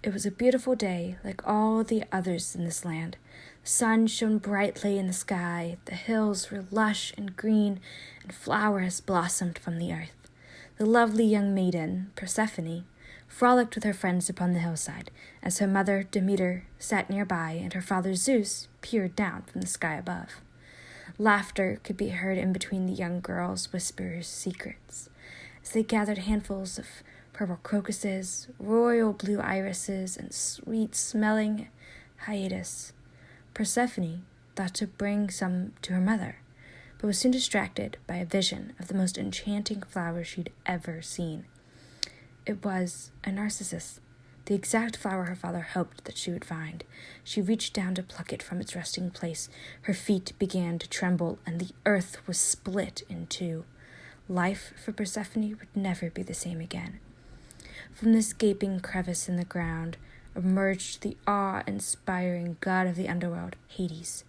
It was a beautiful day, like all the others in this land. The sun shone brightly in the sky, the hills were lush and green, and flowers blossomed from the earth. The lovely young maiden, Persephone, frolicked with her friends upon the hillside, as her mother, Demeter, sat nearby, and her father, Zeus, peered down from the sky above. Laughter could be heard in between the young girls' whispers secrets, as they gathered handfuls of purple crocuses, royal blue irises, and sweet-smelling hyacinths. Persephone thought to bring some to her mother, but was soon distracted by a vision of the most enchanting flower she'd ever seen. It was a narcissus, the exact flower her father hoped that she would find. She reached down to pluck it from its resting place. Her feet began to tremble, and the earth was split in two. Life for Persephone would never be the same again. From this gaping crevice in the ground emerged the awe-inspiring god of the underworld, Hades.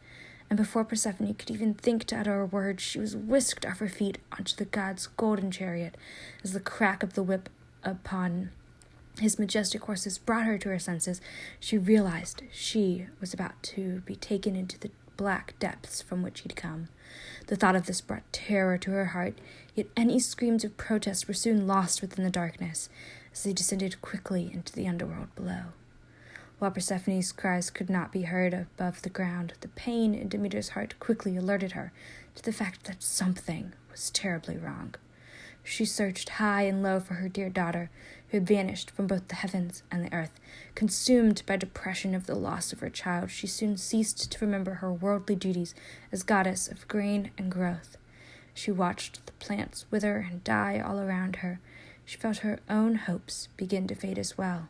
And before Persephone could even think to utter a word, she was whisked off her feet onto the god's golden chariot, as the crack of the whip upon his majestic horses brought her to her senses. She realized she was about to be taken into the black depths from which he'd come. The thought of this brought terror to her heart, yet any screams of protest were soon lost within the darkness, as they descended quickly into the underworld below. While Persephone's cries could not be heard above the ground, the pain in Demeter's heart quickly alerted her to the fact that something was terribly wrong. She searched high and low for her dear daughter, who had vanished from both the heavens and the earth. Consumed by depression of the loss of her child, she soon ceased to remember her worldly duties as goddess of grain and growth. She watched the plants wither and die all around her. She felt her own hopes begin to fade as well.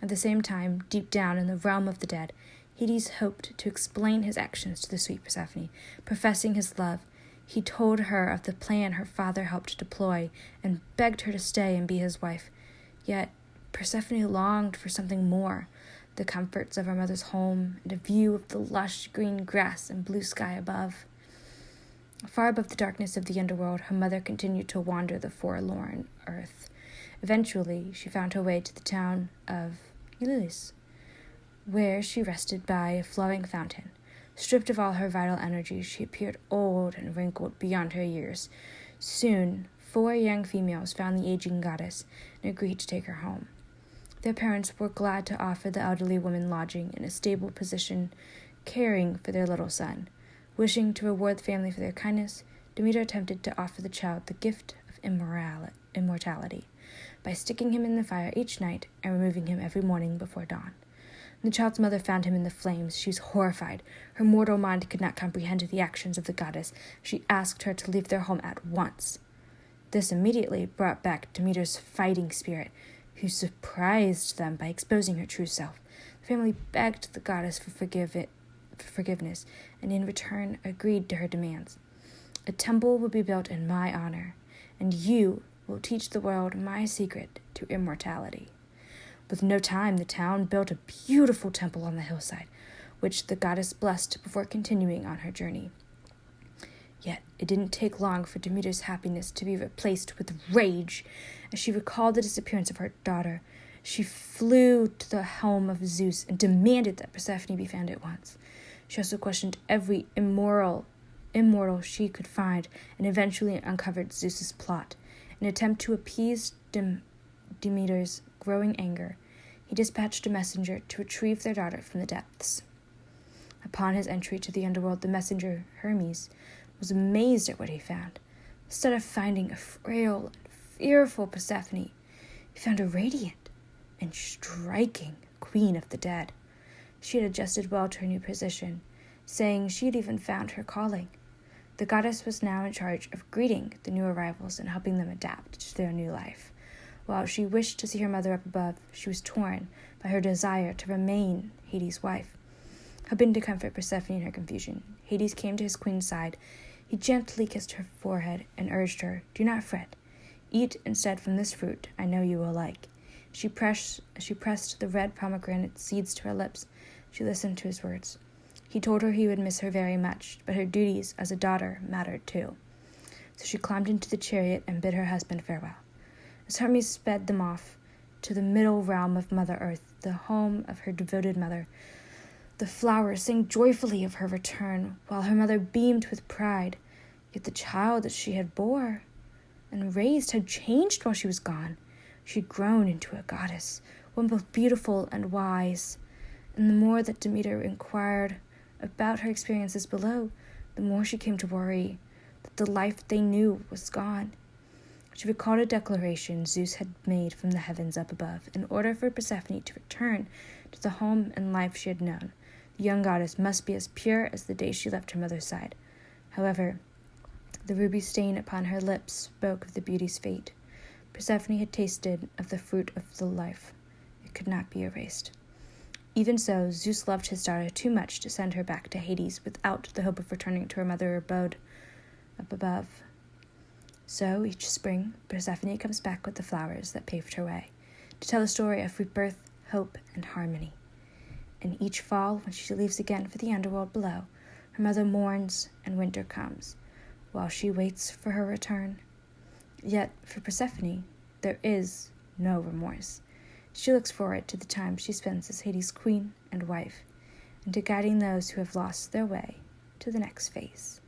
At the same time, deep down in the realm of the dead, Hades hoped to explain his actions to the sweet Persephone. Professing his love, he told her of the plan her father helped deploy and begged her to stay and be his wife. Yet Persephone longed for something more, the comforts of her mother's home and a view of the lush green grass and blue sky above. Far above the darkness of the underworld, her mother continued to wander the forlorn earth. Eventually, she found her way to the town of Ulysses, where she rested by a flowing fountain. Stripped of all her vital energy, she appeared old and wrinkled beyond her years. Soon, 4 young females found the aging goddess and agreed to take her home. Their parents were glad to offer the elderly woman lodging in a stable position, caring for their little son. Wishing to reward the family for their kindness, Demeter attempted to offer the child the gift of immortality by sticking him in the fire each night and removing him every morning before dawn. When the child's mother found him in the flames, she was horrified. Her mortal mind could not comprehend the actions of the goddess. She asked her to leave their home at once. This immediately brought back Demeter's fighting spirit, who surprised them by exposing her true self. The family begged the goddess for forgiveness, and in return agreed to her demands. A temple will be built in my honor, and you will teach the world my secret to immortality. With no time, the town built a beautiful temple on the hillside, which the goddess blessed before continuing on her journey. Yet it didn't take long for Demeter's happiness to be replaced with rage. As she recalled the disappearance of her daughter, she flew to the home of Zeus and demanded that Persephone be found at once. She also questioned every immortal she could find, and eventually uncovered Zeus's plot. In an attempt to appease Demeter's growing anger, he dispatched a messenger to retrieve their daughter from the depths. Upon his entry to the underworld, the messenger, Hermes, was amazed at what he found. Instead of finding a frail and fearful Persephone, he found a radiant and striking queen of the dead. She had adjusted well to her new position, saying she had even found her calling. The goddess was now in charge of greeting the new arrivals and helping them adapt to their new life. While she wished to see her mother up above, she was torn by her desire to remain Hades' wife. Hoping to comfort Persephone in her confusion, Hades came to his queen's side. He gently kissed her forehead and urged her, "Do not fret. Eat instead from this fruit I know you will like." She pressed the red pomegranate seeds to her lips. She listened to his words. He told her he would miss her very much, but her duties as a daughter mattered too. So she climbed into the chariot and bid her husband farewell. As Hermes sped them off to the middle realm of Mother Earth, the home of her devoted mother. The flowers sang joyfully of her return, while her mother beamed with pride. Yet the child that she had bore and raised had changed while she was gone. She had grown into a goddess, one both beautiful and wise. And the more that Demeter inquired about her experiences below, the more she came to worry that the life they knew was gone. She recalled a declaration Zeus had made from the heavens up above. In order for Persephone to return to the home and life she had known, the young goddess must be as pure as the day she left her mother's side. However, the ruby stain upon her lips spoke of the beauty's fate. Persephone had tasted of the fruit of the life. It could not be erased. Even so, Zeus loved his daughter too much to send her back to Hades without the hope of returning to her mother abode up above. So, each spring, Persephone comes back with the flowers that paved her way, to tell the story of rebirth, hope, and harmony. And each fall, when she leaves again for the underworld below, her mother mourns and winter comes, while she waits for her return. Yet, for Persephone, there is no remorse. She looks forward to the time she spends as Hades' queen and wife, and to guiding those who have lost their way to the next phase.